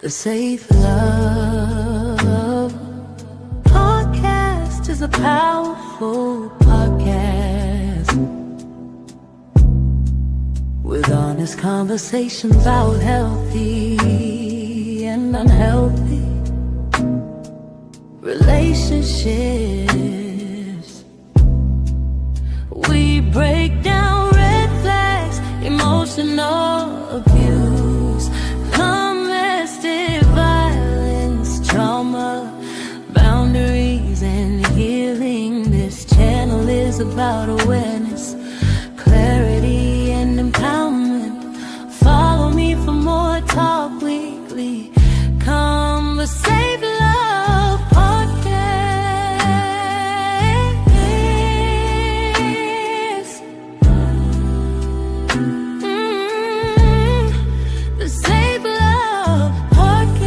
The Safe Love Podcast is a powerful podcast with honest conversations about healthy and unhealthy relationships. We break down red flags, emotional abuse, domestic violence, trauma, boundaries, and healing. This channel is about awareness, clarity, and empowerment. Follow me for more talk weekly. Save Love Podcast. The Save Love Podcast.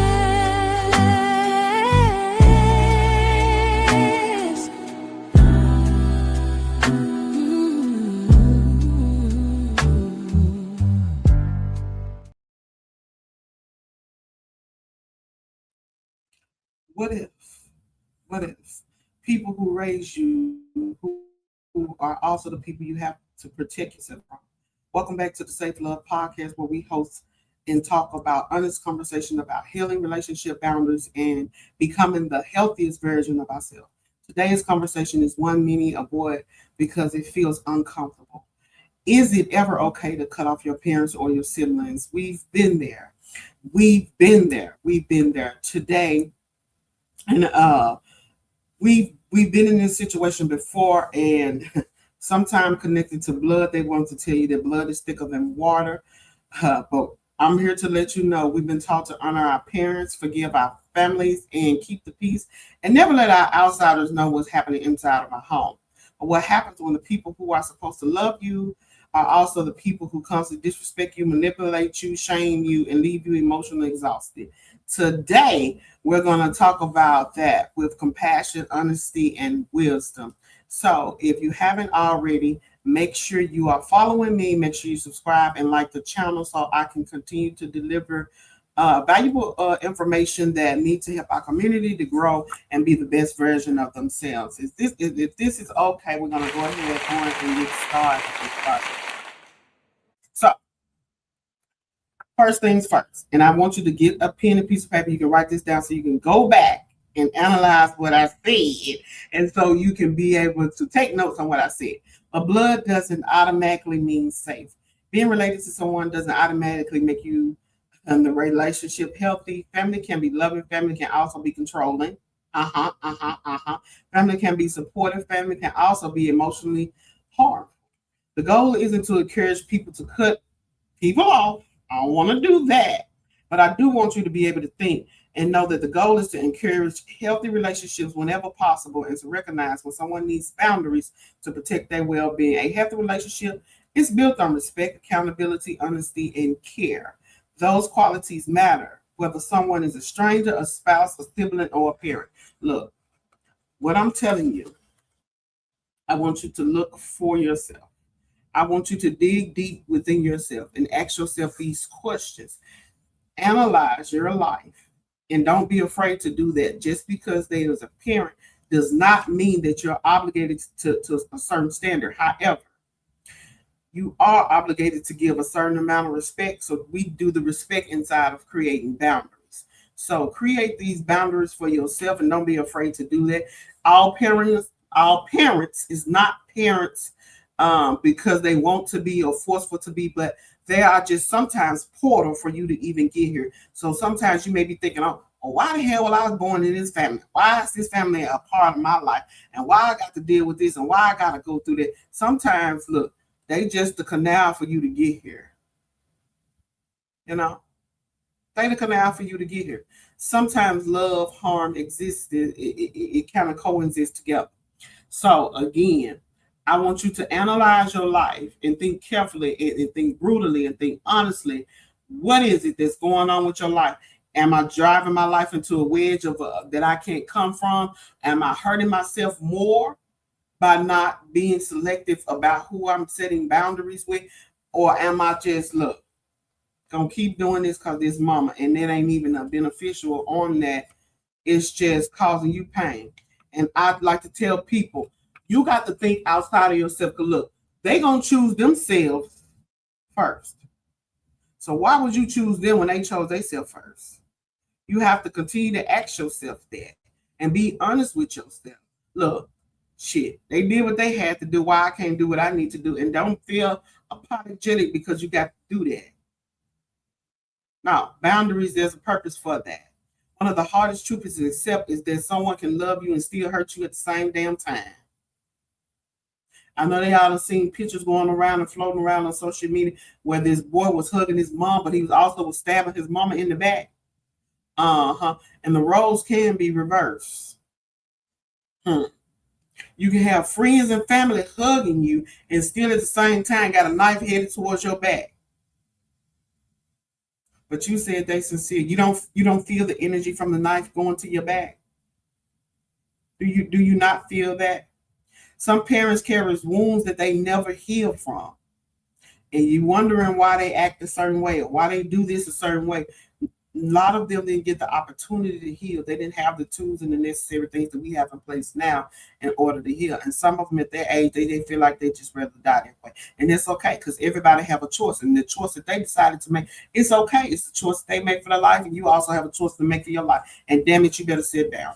What if people who raise you, who are also the people you have to protect yourself from? Welcome back to the Safe Love Podcast, where we host and talk about honest conversation about healing relationship boundaries and becoming the healthiest version of ourselves. Today's conversation is one many avoid because it feels uncomfortable. Is it ever okay to cut off your parents or your siblings? We've been there. We've been there. Today, and we've been in this situation before, and sometimes connected to blood. They want to tell you that blood is thicker than water, but I'm here to let you know we've been taught to honor our parents, forgive our families, and keep the peace, and never let our outsiders know what's happening inside of our home. But what happens when the people who are supposed to love you are also the people who constantly disrespect you, manipulate you, shame you, and leave you emotionally exhausted? Today, we're going to talk about that with compassion, honesty, and wisdom. So if you haven't already, make sure you are following me. Make sure you subscribe and like the channel so I can continue to deliver valuable information that needs to help our community to grow and be the best version of themselves. If this is okay, we're going to go ahead and get started. So, first things first, and I want you to get a pen and piece of paper. You can write this down so you can go back and analyze what I said, and so you can be able to take notes on what I said. But blood doesn't automatically mean safe. Being related to someone doesn't automatically make you the relationship healthy. Family can be loving. Family can also be controlling. Family can be supportive. Family can also be emotionally harmful. The goal isn't to encourage people to cut people off. I don't want to do that. But I do want you to be able to think and know that the goal is to encourage healthy relationships whenever possible and to recognize when someone needs boundaries to protect their well-being. A healthy relationship is built on respect, accountability, honesty, and care. Those qualities matter, whether someone is a stranger, a spouse, a sibling, or a parent. Look, what I'm telling you, I want you to look for yourself. I want you to dig deep within yourself and ask yourself these questions. Analyze your life, and don't be afraid to do that. Just because they is a parent does not mean that you're obligated to a certain standard. However, you are obligated to give a certain amount of respect. So we do the respect inside of creating boundaries. So create these boundaries for yourself and don't be afraid to do that. All parents is not parents because they want to be or forceful to be, but they are just sometimes portal for you to even get here. So sometimes you may be thinking, oh, why the hell I was born in this family? Why is this family a part of my life? And why I got to deal with this and why I got to go through that? Sometimes, look, they just the canal for you to get here. You know, they the canal for you to get here. Sometimes love, harm exists. It kind of coexists together. So again, I want you to analyze your life and think carefully and think brutally and think honestly. What is it that's going on with your life? Am I driving my life into a wedge of that I can't come from? Am I hurting myself more by not being selective about who I'm setting boundaries with? Or am I just, look, gonna keep doing this because this mama, and it ain't even a beneficial on that. It's just causing you pain. And I'd like to tell people, you got to think outside of yourself. Cause look, they gonna choose themselves first. So why would you choose them when they chose themselves first? You have to continue to ask yourself that and be honest with yourself. Look, shit, they did what they had to do. Why I can't do what I need to do? And don't feel apologetic because you got to do that. Now, boundaries, there's a purpose for that. One of the hardest truths to accept is that someone can love you and still hurt you at the same damn time. I know they all have seen pictures going around and floating around on social media where this boy was hugging his mom, but he was also stabbing his mama in the back. And the roles can be reversed. You can have friends and family hugging you and still at the same time got a knife headed towards your back. But you said they sincere. You don't feel the energy from the knife going to your back. Do you not feel that? Some parents carry wounds that they never heal from. And you wondering why they act a certain way or why they do this a certain way. A lot of them didn't get the opportunity to heal. They didn't have the tools and the necessary things that we have in place now in order to heal. And some of them at their age, they feel like they just rather die that way. And it's okay because everybody have a choice. And the choice that they decided to make, it's okay. It's the choice they make for their life. And you also have a choice to make for your life. And damn it, you better sit down.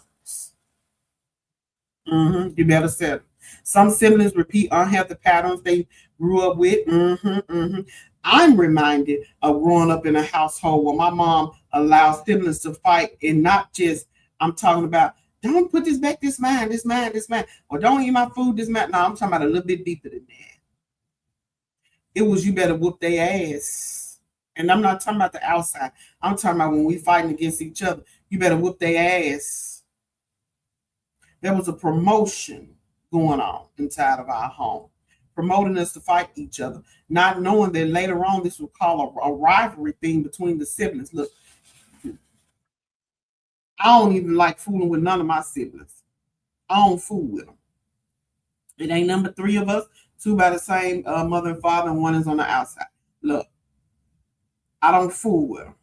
You better settle. Some siblings repeat unhealthy patterns they grew up with. I'm reminded of growing up in a household where my mom allowed siblings to fight, and not just, I'm talking about, don't put this back, this mine, or don't eat my food, this mine. No, I'm talking about a little bit deeper than that. It was you better whoop their ass. And I'm not talking about the outside. I'm talking about when we fighting against each other. You better whoop their ass. There was a promotion going on inside of our home, promoting us to fight each other, not knowing that later on this would call a rivalry thing between the siblings. Look, I don't even like fooling with none of my siblings. I don't fool with them. It ain't number three of us, two by the same mother and father, and one is on the outside. Look, I don't fool with them.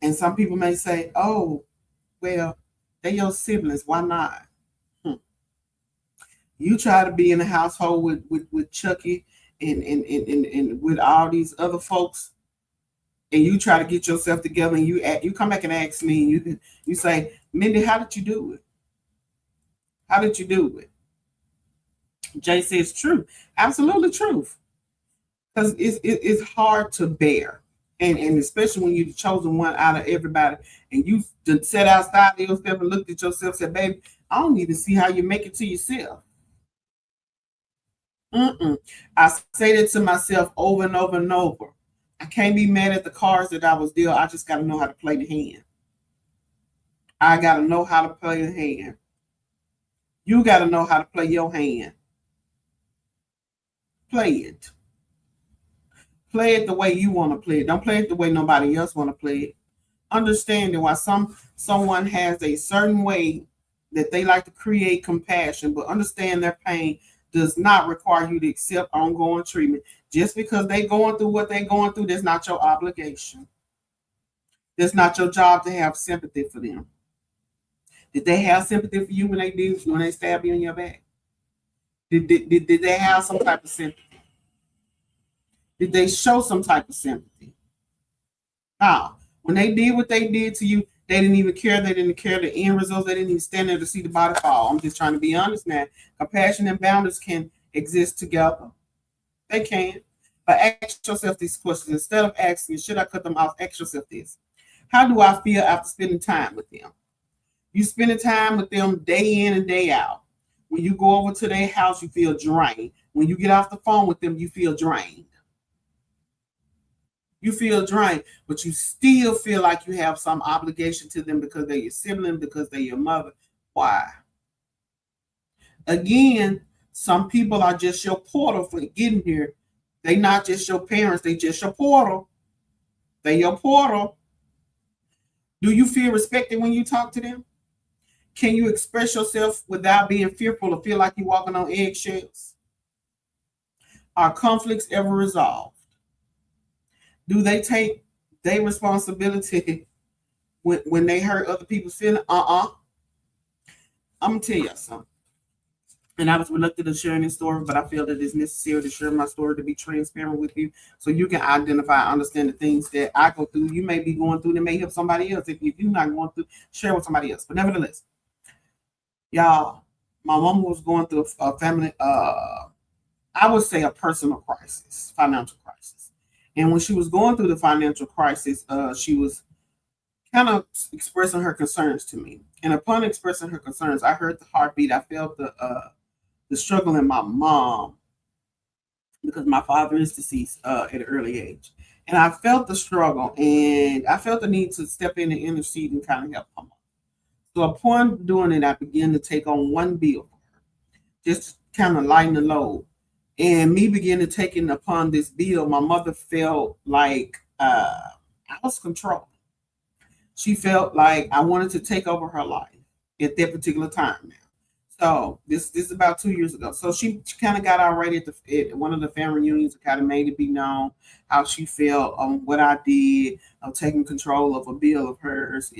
And some people may say, oh, well, they're your siblings. Why not? You try to be in a household with Chucky and with all these other folks, and you try to get yourself together, and you come back and ask me, and you say, Mindy, how did you do it? How did you do it? Jay says true. Absolutely truth. Because it's hard to bear. And especially when you're the chosen one out of everybody, and you sat outside of yourself and looked at yourself and said, baby, I don't even see how you make it to yourself. I say that to myself over and over and over. I can't be mad at the cards that I was dealt. I just got to know how to play the hand. I got to know how to play the hand. You got to know how to play your hand. Play it. Play it the way you want to play it. Don't play it the way nobody else want to play it. Understanding why someone has a certain way that they like to create compassion, but understand their pain does not require you to accept ongoing treatment. Just because they're going through what they're going through, that's not your obligation. That's not your job to have sympathy for them. Did they have sympathy for you when they stabbed you in your back? Did they have some type of sympathy? Did they show some type of sympathy? Now, when they did what they did to you, they didn't even care. They didn't care the end results. They didn't even stand there to see the body fall. I'm just trying to be honest now. Compassion and boundaries can exist together. They can. But ask yourself these questions. Instead of asking, should I cut them off? Ask yourself this. How do I feel after spending time with them? You spending time with them day in and day out. When you go over to their house, you feel drained. When you get off the phone with them, you feel drained. You feel drained, but you still feel like you have some obligation to them because they're your sibling, because they're your mother. Why? Again, some people are just your portal for getting here. They're not just your parents, they just your portal. They're your portal. Do you feel respected when you talk to them? Can you express yourself without being fearful or feel like you're walking on eggshells? Are conflicts ever resolved? Do they take their responsibility when they hurt other people's feelings? I'm gonna tell you something. And I was reluctant to sharing this story, but I feel that it's necessary to share my story to be transparent with you, so you can identify, understand the things that I go through. You may be going through that may help somebody else. If you're not going through, share with somebody else. But nevertheless, y'all, my mom was going through a family, I would say a personal crisis, financial crisis. And when she was going through the financial crisis, she was kind of expressing her concerns to me. And upon expressing her concerns, I heard the heartbeat. I felt the struggle in my mom because my father is deceased at an early age. And I felt the struggle and I felt the need to step in and intercede and kind of help my mom. So upon doing it, I began to take on one bill, just kind of lighten the load. And me beginning to taking upon this bill, my mother felt like I was controlled. She felt like I wanted to take over her life at that particular time now. So this is about 2 years ago. So she kind of got already at one of the family reunions and kind of made it be known how she felt on what I did of taking control of a bill of hers.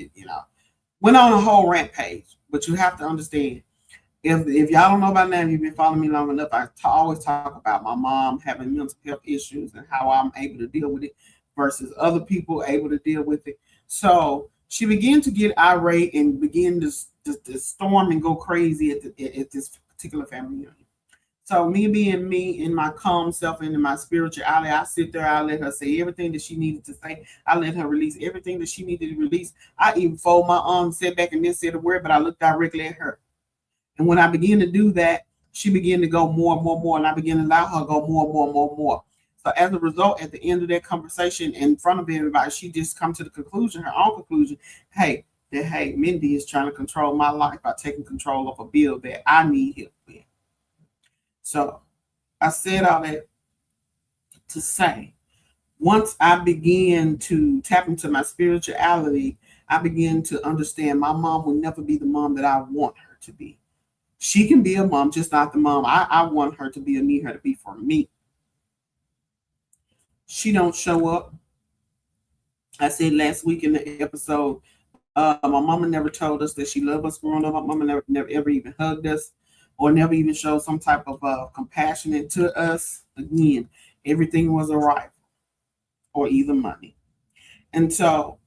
Went on a whole rampage. But you have to understand, if y'all don't know by now, if you've been following me long enough, always talk about my mom having mental health issues and how I'm able to deal with it versus other people able to deal with it. So she began to get irate and begin to storm and go crazy at this particular family reunion. So me being me in my calm self and in my spirituality, I sit there, I let her say everything that she needed to say. I let her release everything that she needed to release. I even fold my arms, sit back and didn't say a word, but I looked directly at her. And when I began to do that, she began to go more and more and more, and I began to allow her to go more and more and more and more. So as a result, at the end of that conversation in front of everybody, she just come to the conclusion, her own conclusion, hey, Mindy is trying to control my life by taking control of a bill that I need help with. So I said all that to say, once I began to tap into my spirituality, I began to understand my mom will never be the mom that I want her to be. She can be a mom, just not the mom I want her to be or need her to be for me. She don't show up. I said last week in the episode, my mama never told us that she loved us growing up. My mama never ever even hugged us or never even showed some type of compassion to us. Again, everything was a rival or either money. And so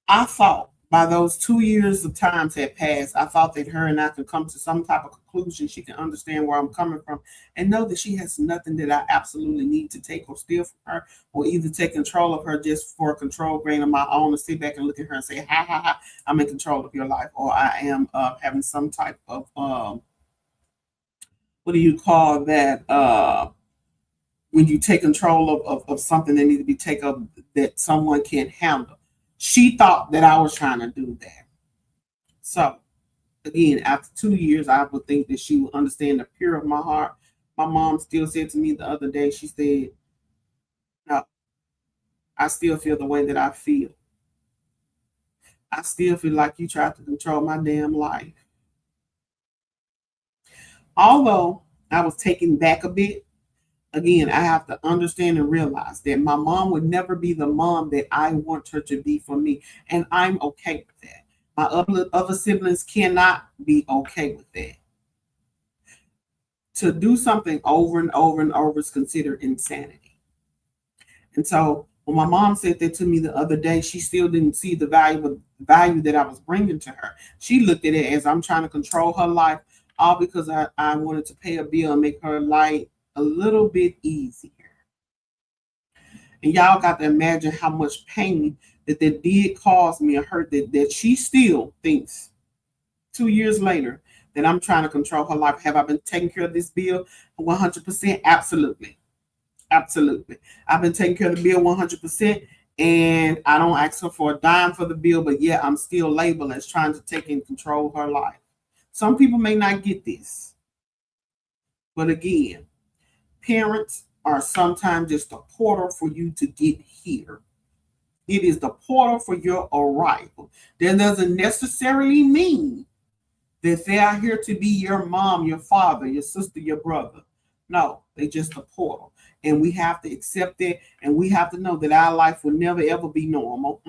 I thought by those 2 years of times had passed, I thought that her and I could come to some type of conclusion. She can understand where I'm coming from and know that she has nothing that I absolutely need to take or steal from her or either take control of her just for a control grain of my own to sit back and look at her and say, ha, ha, ha, I'm in control of your life. Or I am having some type of, what do you call that? When you take control of something that needs to be taken up that someone can't handle. She thought that I was trying to do that. So, again, after 2 years, I would think that she would understand the pure of my heart. My mom still said to me the other day, she said, no, I still feel the way that I feel. I still feel like you tried to control my damn life. Although I was taken back a bit, again, I have to understand and realize that my mom would never be the mom that I want her to be for me. And I'm okay with that. My other siblings cannot be okay with that. To do something over and over and over is considered insanity. And so when my mom said that to me the other day, she still didn't see the value that I was bringing to her. She looked at it as I'm trying to control her life, all because I wanted to pay a bill and make her life a little bit easier. And y'all got to imagine how much pain that did cause me, a hurt that she still thinks 2 years later that I'm trying to control her life. Have I been taking care of this bill 100%? Absolutely. Absolutely. I've been taking care of the bill 100%, and I don't ask her for a dime for the bill, but yeah, I'm still labeled as trying to take and control her life. Some people may not get this. But again, parents are sometimes just a portal for you to get here. It is the portal for your arrival. That doesn't necessarily mean that they are here to be your mom, your father, your sister, your brother. No, They just a portal. And we have to accept that, and we have to know that our life will never ever be normal.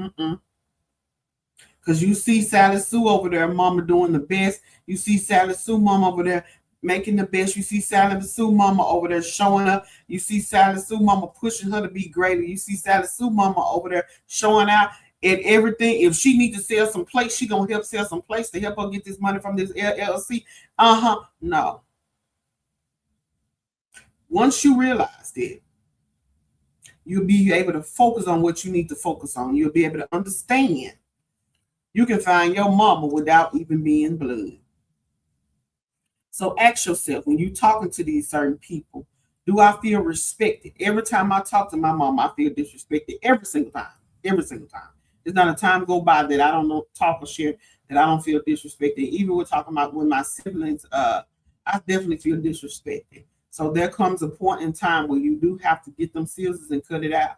Because you see Sally Sue over there, mama doing the best. You see Sally Sue mama over there making the best. You see Sally Sue mama over there showing up. You see Sally Sue mama pushing her to be greater. You see Sally Sue mama over there showing out at everything. If she needs to sell some plates, she gonna help sell some plates to help her get this money from this LLC. No. Once you realize that, you'll be able to focus on what you need to focus on. You'll be able to understand. You can find your mama without even being blood. So ask yourself, when you're talking to these certain people, do I feel respected? Every time I talk to my mom, I feel disrespected every single time. Every single time. There's not a time go by that I don't know, talk or share that I don't feel disrespected. Even with talking about with my siblings, I definitely feel disrespected. So there comes a point in time where you do have to get them scissors and cut it out.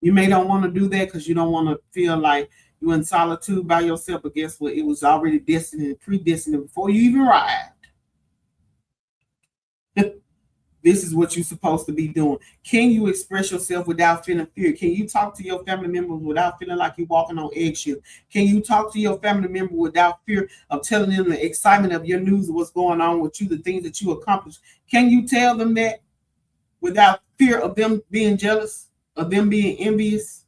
You may don't want to do that because you don't want to feel like you're in solitude by yourself, but guess what? It was already destined and predestined before you even arrived. This is what you're supposed to be doing. Can you express yourself without feeling fear? Can you talk to your family members without feeling like you're walking on eggshells? Can you talk to your family member without fear of telling them the excitement of your news of what's going on with you, the things that you accomplished? Can you tell them that without fear of them being jealous, of them being envious,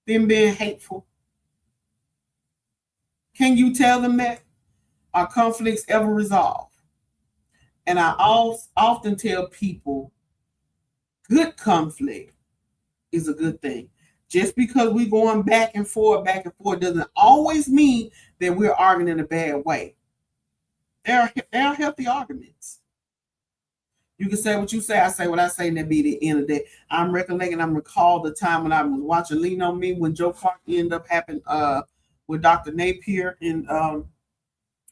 them being hateful? Can you tell them that? Are conflicts ever resolved? And I often tell people, good conflict is a good thing. Just because we're going back and forth doesn't always mean that we're arguing in a bad way. There are healthy arguments. You can say what you say, I say what I say, and that be the end of the day. I'm recall the time when I was watching Lean on Me when Joe Clark ended up happening with Dr. Napier and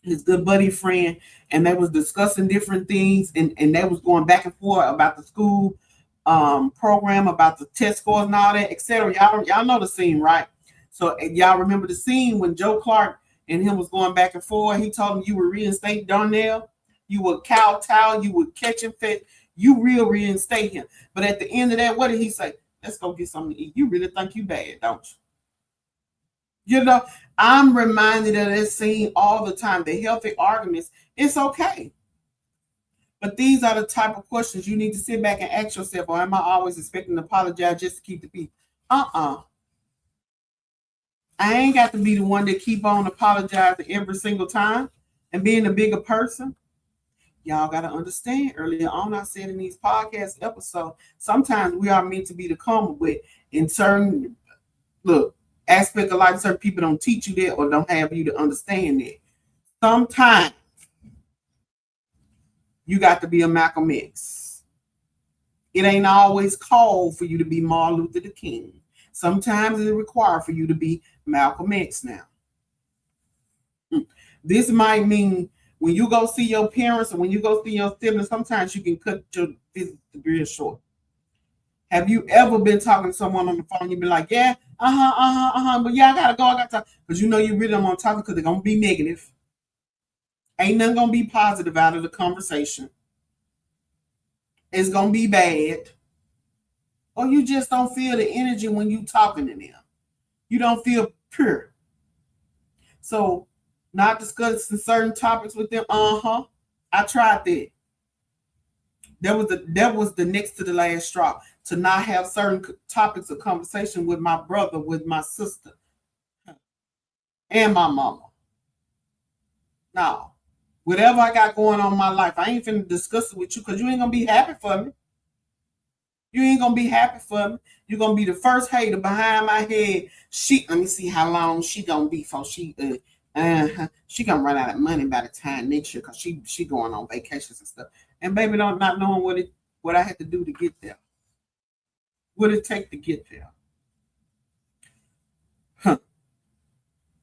his good buddy friend, and they was discussing different things, and they was going back and forth about the school program, about the test scores and all that, etc. Y'all know the scene, right? So y'all remember the scene when Joe Clark and him was going back and forth. He told him, you would reinstate Darnell, you would kowtow, you would catch him fit, you will reinstate him. But at the end of that, what did he say? Let's go get something to eat. You really think you bad, don't you? You know, I'm reminded of this scene all the time. The healthy arguments, it's okay. But these are the type of questions you need to sit back and ask yourself, or am I always expecting to apologize just to keep the peace? I ain't got to be the one that keep on apologizing every single time and being a bigger person. Y'all got to understand, earlier on I said in these podcast episodes, sometimes we are meant to be the calmer, but in certain, aspect of life, certain people don't teach you that or don't have you to understand that. Sometimes you got to be a Malcolm X. It ain't always called for you to be Martin Luther the King. Sometimes it's required for you to be Malcolm X now. This might mean when you go see your parents or when you go see your siblings, sometimes you can cut your visit real short. Have you ever been talking to someone on the phone? You be like, yeah, but yeah, I gotta go, because you know you really don't want to talk because they're gonna be negative. Ain't nothing gonna be positive out of the conversation. It's gonna be bad. Or you just don't feel the energy when you talking to them. You don't feel pure. So not discussing certain topics with them. I tried that. That was the next to the last straw, to not have certain topics of conversation with my brother, with my sister, and my mama. No. Whatever I got going on in my life, I ain't finna discuss it with you because you ain't gonna be happy for me. You ain't gonna be happy for me. You're gonna be the first hater behind my head. Let me see how long she gonna be for she gonna run out of money by the time next year because she going on vacations and stuff. And baby, not knowing what I had to do to get there. What it take to get there.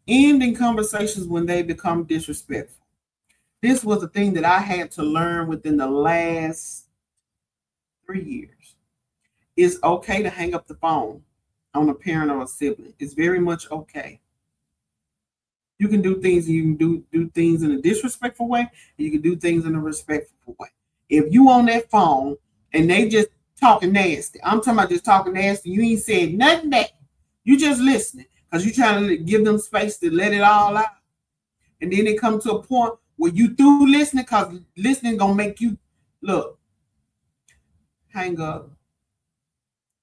Ending conversations when they become disrespectful. This was a thing that I had to learn within the last 3 years. It's okay to hang up the phone on a parent or a sibling. It's very much okay. You can do things, and you can do things in a disrespectful way, and you can do things in a respectful way. If you on that phone and they just talking nasty, I'm talking about just talking nasty, you ain't said nothing that. You just listening because you trying to give them space to let it all out. And then it come to a point where you through listening because listening gonna make you look, hang up,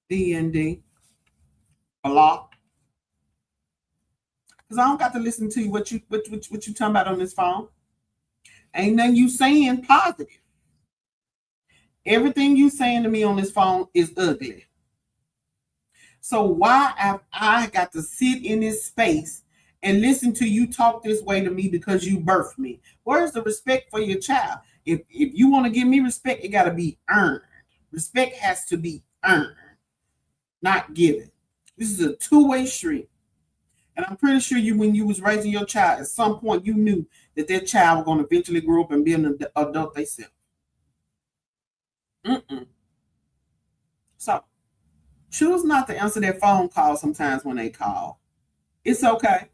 D&D, block. Because I don't got to listen to you what you talking about on this phone. Ain't nothing you saying positive. Everything you saying to me on this phone is ugly. So why have I got to sit in this space and listen to you talk this way to me because you birthed me? Where's the respect for your child? If you want to give me respect, it got to be earned. Respect has to be earned, not given. This is a two-way street. And I'm pretty sure you, when you was raising your child, at some point you knew that that child was going to eventually grow up and be an adult themselves. So choose not to answer their phone call sometimes when they call. It's okay.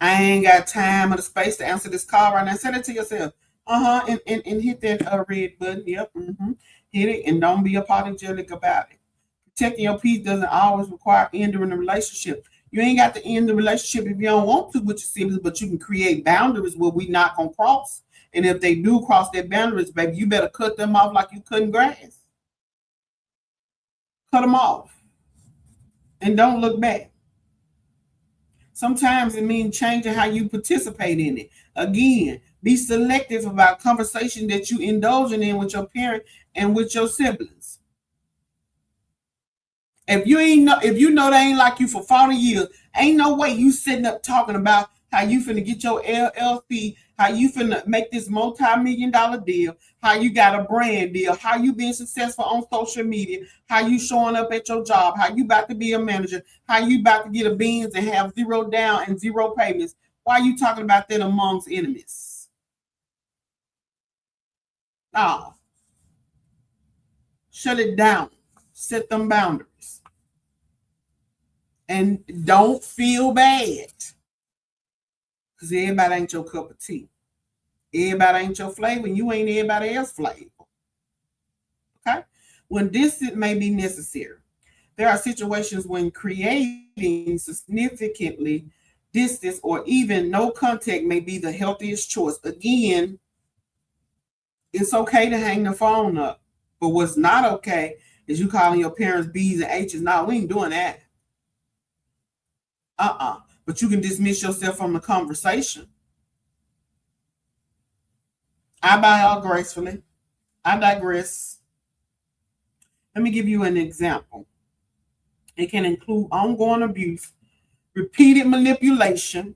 I ain't got time or the space to answer this call right now. Send it to yourself. And hit that red button. Yep. Hit it and don't be apologetic about it. Protecting your peace doesn't always require ending the relationship. You ain't got to end the relationship if you don't want to with your siblings, but you can create boundaries where we not gonna cross. And if they do cross their boundaries, baby, you better cut them off like you cutting grass. Cut them off. And don't look back. Sometimes it means changing how you participate in it. Again, be selective about conversation that you indulging in with your parent and with your siblings. If you know they ain't like you for 40 years, ain't no way you sitting up talking about how you finna get your LLC, how you finna make this multi-million-dollar deal, how you got a brand deal, how you being successful on social media, how you showing up at your job, how you about to be a manager, how you about to get a Benz and have zero down and zero payments. Why are you talking about that amongst enemies? No. Shut it down. Set them boundaries. And don't feel bad. Because everybody ain't your cup of tea. Everybody ain't your flavor, and you ain't everybody else's flavor. Okay? When distance may be necessary. There are situations when creating significantly distance or even no contact may be the healthiest choice. Again, it's okay to hang the phone up. But what's not okay is you calling your parents B's and H's. No, we ain't doing that. But you can dismiss yourself from the conversation. I bow out gracefully. I digress. Let me give you an example. It can include ongoing abuse, repeated manipulation.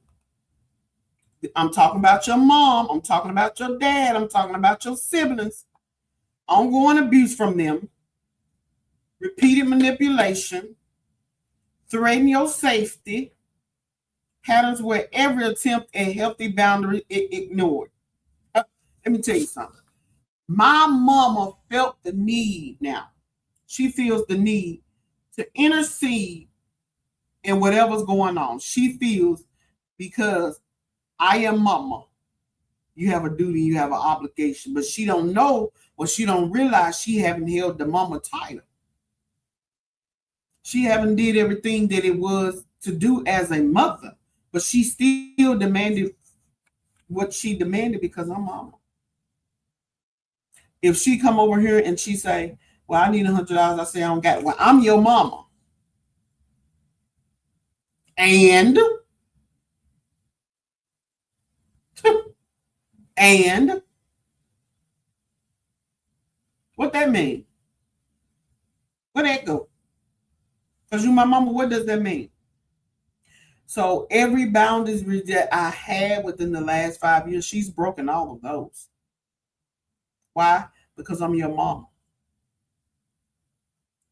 I'm talking about your mom. I'm talking about your dad. I'm talking about your siblings. Ongoing abuse from them, repeated manipulation, threatening your safety, patterns where every attempt at healthy boundary is ignored. Let me tell you something. My mama felt the need now. She feels the need to intercede in whatever's going on. She feels because I am mama. You have a duty, you have an obligation. But she don't know or she don't realize she haven't held the mama title. She haven't did everything that it was to do as a mother. But she still demanded what she demanded because I'm mama. If she come over here and she say, well, I need $100, I say I don't got it. Well, I'm your mama. And what that mean? Where that go? Because you my mama, what does that mean? So every boundary that I had within the last 5 years, she's broken all of those. Why? Because I'm your mom.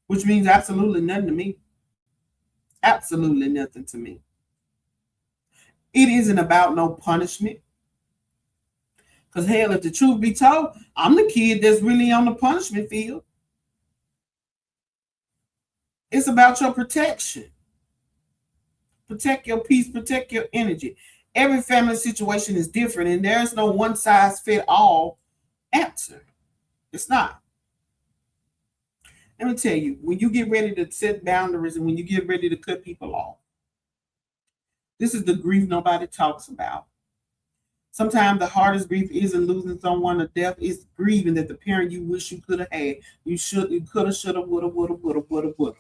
Which means absolutely nothing to me. Absolutely nothing to me. It isn't about no punishment. Because hell, if the truth be told, I'm the kid that's really on the punishment field. It's about your protection. Protect your peace, protect your energy. Every family situation is different, and there's no one size fit all answer. It's not. Let me tell you, when you get ready to set boundaries and when you get ready to cut people off, this is the grief nobody talks about. Sometimes the hardest grief isn't losing someone to death, it's grieving that the parent you wish you could have had. You could have, should have, would have, would have.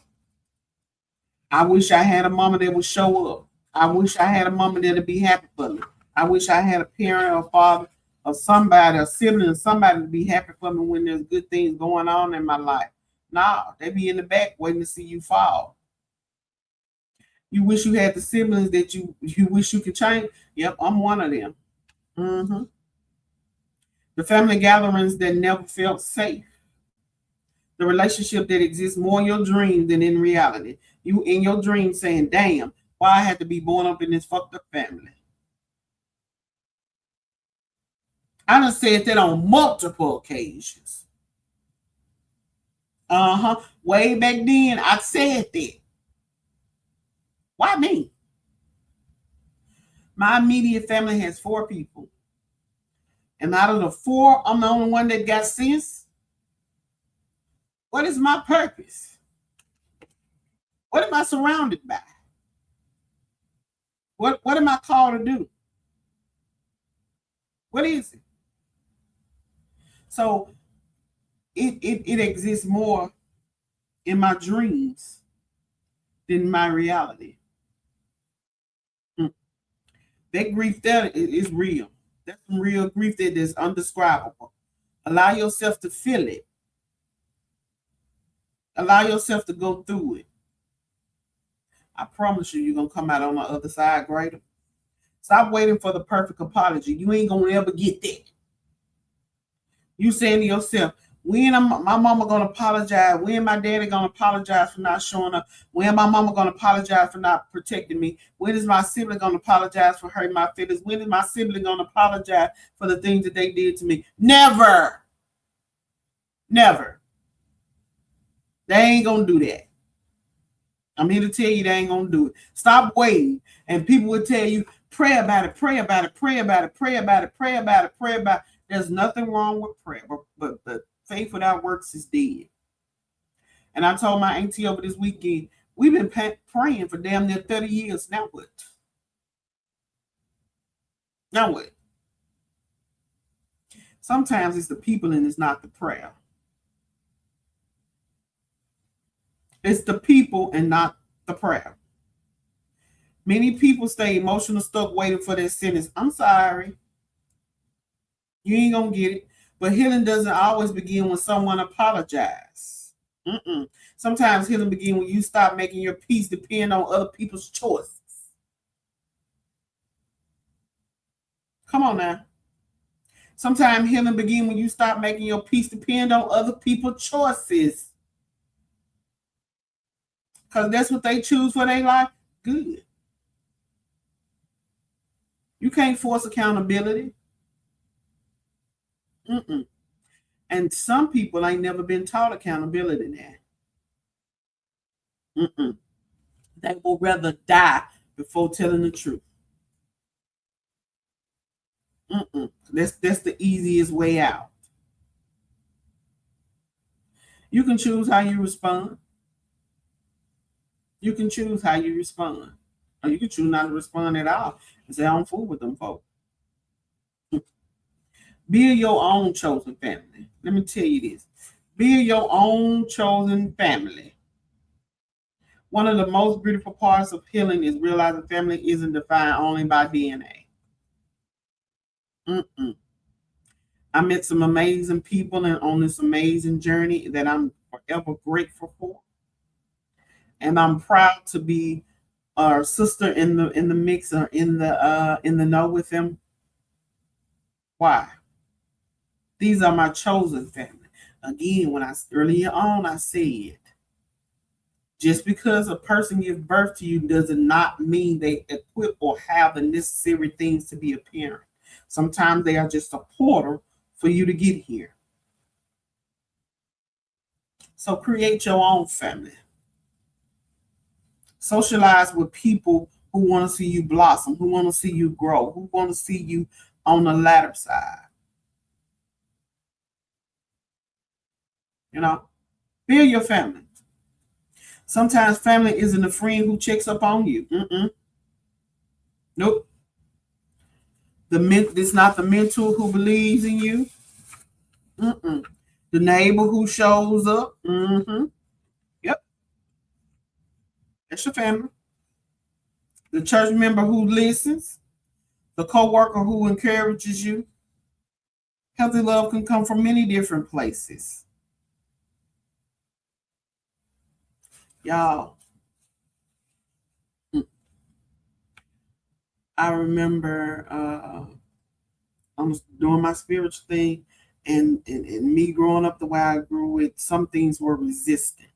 I wish I had a mama that would show up. I wish I had a mama that would be happy for me. I wish I had a parent or father or somebody, a sibling, or somebody to be happy for me when there's good things going on in my life. Nah, they be in the back waiting to see you fall. You wish you had the siblings that you wish you could change. Yep, I'm one of them. Mm-hmm. The family gatherings that never felt safe. The relationship that exists more in your dream than in reality. You in your dream saying, damn, why I had to be born up in this fucked up family. I done said that on multiple occasions. Way back then, I said that. Why me? My immediate family has 4 people. And out of the 4, I'm the only one that got sense. What is my purpose? What am I surrounded by? What am I called to do? What is it? So it exists more in my dreams than my reality. That grief there is real. That's some real grief that is undescribable. Allow yourself to feel it. Allow yourself to go through it. I promise you, you're going to come out on the other side greater. Stop waiting for the perfect apology. You ain't going to ever get that. You saying to yourself, when my mama going to apologize? When my daddy going to apologize for not showing up? When my mama going to apologize for not protecting me? When is my sibling going to apologize for hurting my feelings? When is my sibling going to apologize for the things that they did to me? Never. Never. They ain't going to do that. I'm here to tell you they ain't going to do it. Stop waiting. And people will tell you, pray about it, pray about it, pray about it, pray about it, pray about it, pray about it. There's nothing wrong with prayer, but faith without works is dead. And I told my auntie over this weekend, we've been praying for damn near 30 years. Now what? Now what? Sometimes it's the people and it's not the prayer. It's the people and not the prayer. Many people stay emotional stuck waiting for their sentence. I'm sorry. You ain't going to get it. But healing doesn't always begin when someone apologizes. Sometimes healing begins when you stop making your peace depend on other people's choices. Come on now. Sometimes healing begins when you stop making your peace depend on other people's choices. Because that's what they choose for their life. Good. You can't force accountability. And some people ain't never been taught accountability now. They will rather die before telling the truth. That's the easiest way out. You can choose how you respond. You can choose how you respond. Or you can choose not to respond at all and say, I don't fool with them folks. Build your own chosen family. Let me tell you this. Build your own chosen family. One of the most beautiful parts of healing is realizing family isn't defined only by DNA. I met some amazing people and on this amazing journey that I'm forever grateful for. And I'm proud to be our sister in the mix or in the know with them. Why? These are my chosen family. Again, when earlier on I said, just because a person gives birth to you does not mean they equip or have the necessary things to be a parent. Sometimes they are just a portal for you to get here. So create your own family. Socialize with people who want to see you blossom, who want to see you grow, who want to see you on the ladder side. You know, build your family. Sometimes family isn't a friend who checks up on you. Nope. It's not the mentor who believes in you. Mm-mm. The neighbor who shows up. Yep, that's your family. The church member who listens. The coworker who encourages you. Healthy love can come from many different places. Y'all, I remember I was doing my spiritual thing, and me growing up the way I grew, some things were resistant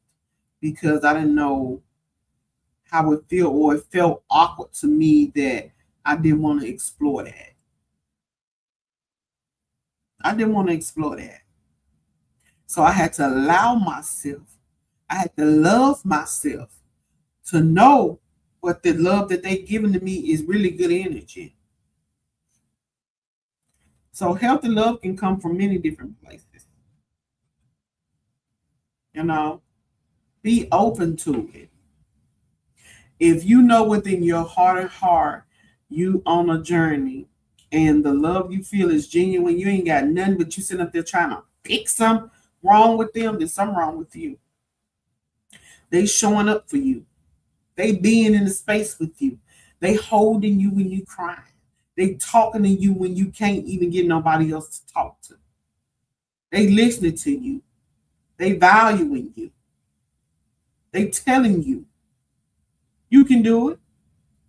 because I didn't know how it felt, or it felt awkward to me that I didn't want to explore that. I didn't want to explore that. So I had to allow myself, I had to love myself to know what the love that they given to me is really good energy. So healthy love can come from many different places. You know, be open to it. If you know within your heart and heart you on a journey and the love you feel is genuine, you ain't got nothing but you sitting up there trying to fix something wrong with them, there's something wrong with you. They showing up for you. They being in the space with you. They holding you when you crying. They talking to you when you can't even get nobody else to talk to. They listening to you. They valuing you. They telling you you can do it.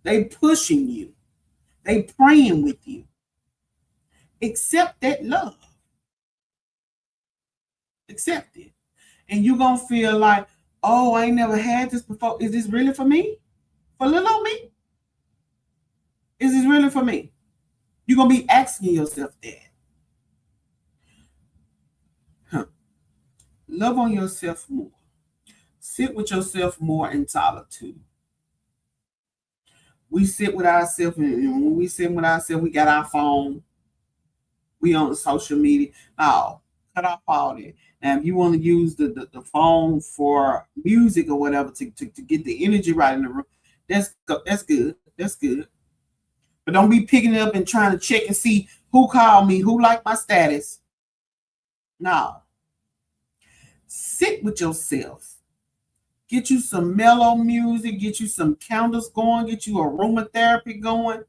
They pushing you. They praying with you. Accept that love. Accept it. And you're going to feel like, oh, I ain't never had this before. Is this really for me? For little old me? Is this really for me? You're going to be asking yourself that. Huh. Love on yourself more. Sit with yourself more in solitude. We sit with ourselves, and when we sit with ourselves, we got our phone. We on social media. No, cut off all that. Now, if you want to use the phone for music or whatever to get the energy right in the room, that's good. That's good. But don't be picking it up and trying to check and see who called me, who liked my status. No. Sit with yourself. Get you some mellow music, get you some candles going, get you aromatherapy going.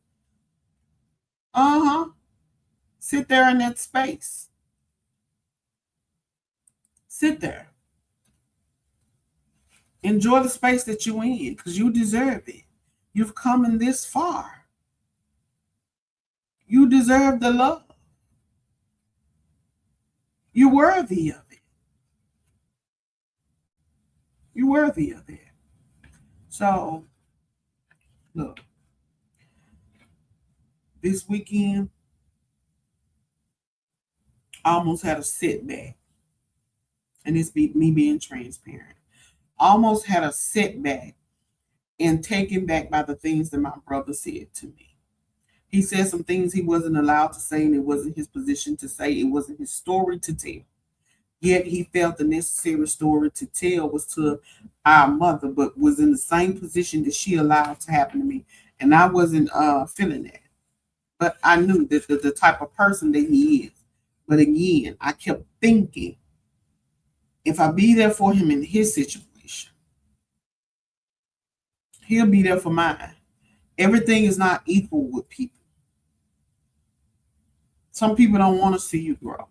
Uh-huh. Sit there in that space. Sit there. Enjoy the space that you're in because you deserve it. You've come in this far. You deserve the love. You're worthy of it. You're worthy of it. So, look, this weekend, I almost had a setback. And it's me being transparent. I almost had a setback and taken back by the things that my brother said to me. He said some things he wasn't allowed to say, and it wasn't his position to say. It wasn't his story to tell. Yet he felt the necessary story to tell was to our mother, but was in the same position that she allowed to happen to me. And I wasn't feeling that. But I knew that the type of person that he is. But again, I kept thinking, if I be there for him in his situation, he'll be there for mine. Everything is not equal with people. Some people don't want to see you grow.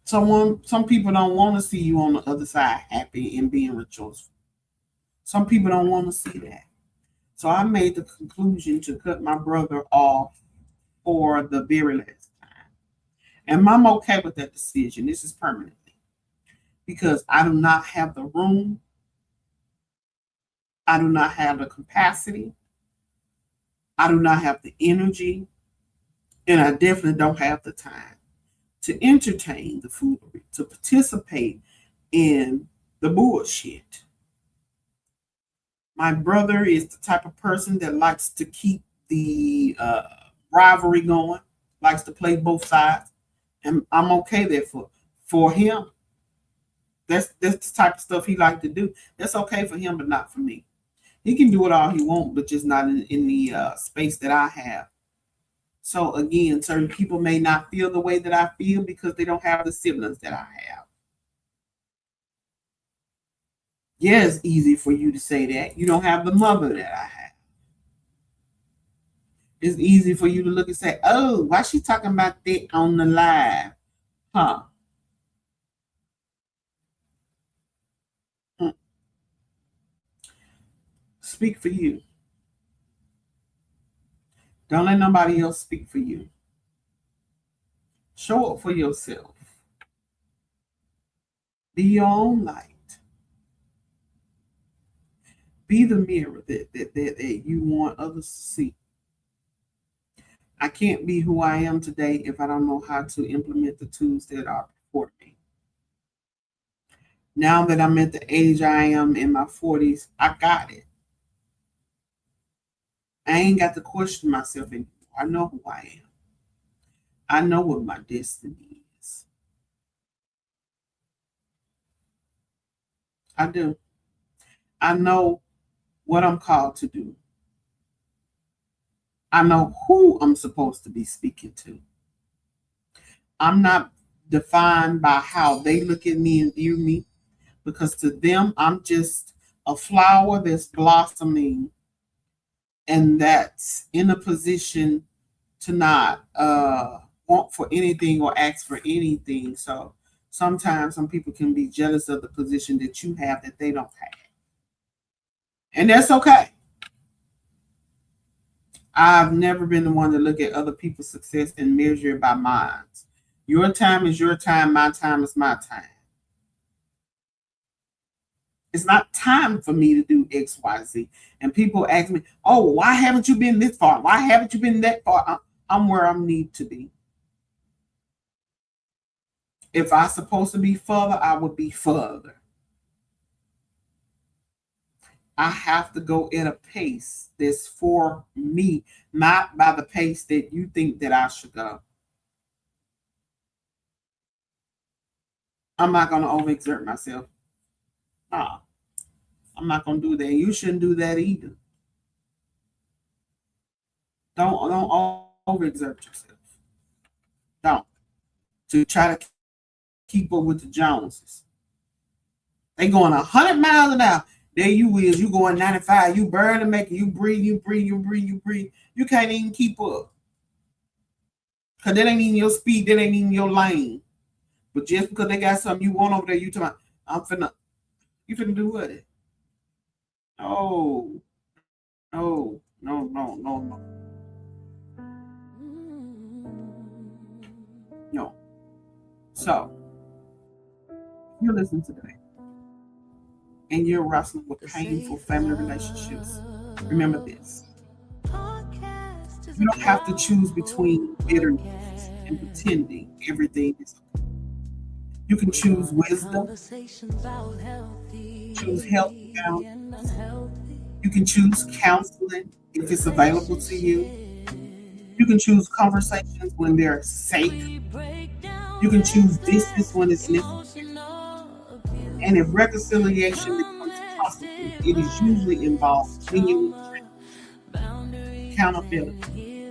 Some people don't want to see you on the other side happy and being rejoiceful. Some people don't want to see that. So I made the conclusion to cut my brother off for the very last time. And I'm okay with that decision. This is permanently. Because I do not have the room. I do not have the capacity. I do not have the energy. And I definitely don't have the time to entertain the foolery, to participate in the bullshit. My brother is the type of person that likes to keep the rivalry going, likes to play both sides. And I'm okay there for him. That's the type of stuff he like to do. That's okay for him, but not for me. He can do it all he wants, but just not in the space that I have. So again, certain people may not feel the way that I feel because they don't have the siblings that I have. Yeah, it's easy for you to say that. You don't have the mother that I have. It's easy for you to look and say, oh, why she talking about that on the live? Huh? Mm. Speak for you. Don't let nobody else speak for you. Show up for yourself. Be your own light. Be the mirror that you want others to see. I can't be who I am today if I don't know how to implement the tools that are before me. Now that I'm at the age I am in my 40s, I got it. I ain't got to question myself anymore. I know who I am. I know what my destiny is. I do. I know what I'm called to do. I know who I'm supposed to be speaking to. I'm not defined by how they look at me and view me, because to them, I'm just a flower that's blossoming and that's in a position to not want for anything or ask for anything. So sometimes some people can be jealous of the position that you have that they don't have. And that's okay. I've never been the one to look at other people's success and measure it by mine. Your time is your time, my time is my time. It's not time for me to do X, Y, Z. And people ask me, oh, why haven't you been this far? Why haven't you been that far? I'm where I need to be. If I'm supposed to be further, I would be further. I have to go at a pace that's for me, not by the pace that you think that I should go. I'm not going to overexert myself. No, I'm not going to do that. You shouldn't do that either. Don't overexert yourself. Don't. To try to keep up with the Joneses. They going 100 miles an hour. There you is. You going 95. You burn and make it. You breathe. You can't even keep up. Because that ain't even your speed. That ain't even your lane. But just because they got something you want over there, you talking about, you finna do what? Oh, no. No. So, you listen today and you're wrestling with painful family relationships. Remember this. You don't have to choose between bitterness and pretending everything is okay. You can choose wisdom, choose healthy boundaries. You can choose counseling if it's available to you. You can choose conversations when they're safe. You can choose distance when it's necessary. And if reconciliation becomes possible, it is usually involved genuine accountability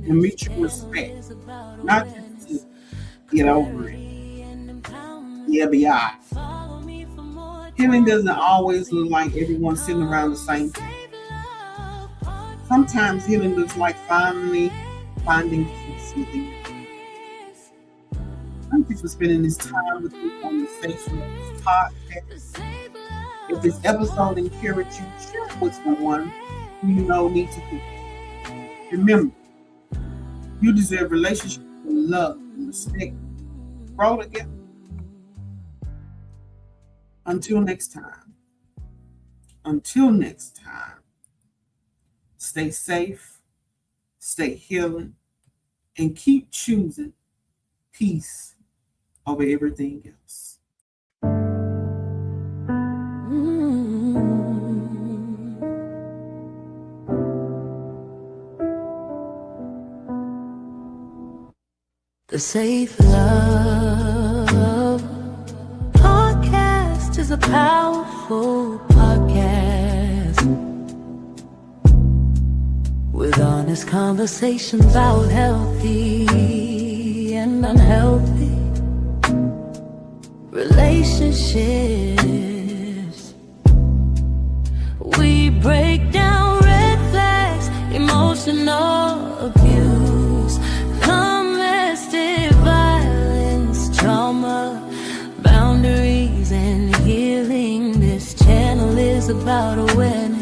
and mutual respect, not just to get over it. Yeah, be all right. Healing doesn't always look like everyone sitting around the same time. Sometimes healing looks like finally finding peace within you. Thank you for spending this time with me on the Station of this podcast. If this episode encouraged you, share it with someone who you know needs to hear. Remember, you deserve relationships with love and respect. Grow together. Until next time, stay safe, stay healing, and keep choosing peace over everything else. The safe love. a powerful podcast with honest conversations about healthy and unhealthy relationships. We break down red flags, emotional abuse, domestic violence, trauma, boundaries, and healing. This channel is about awareness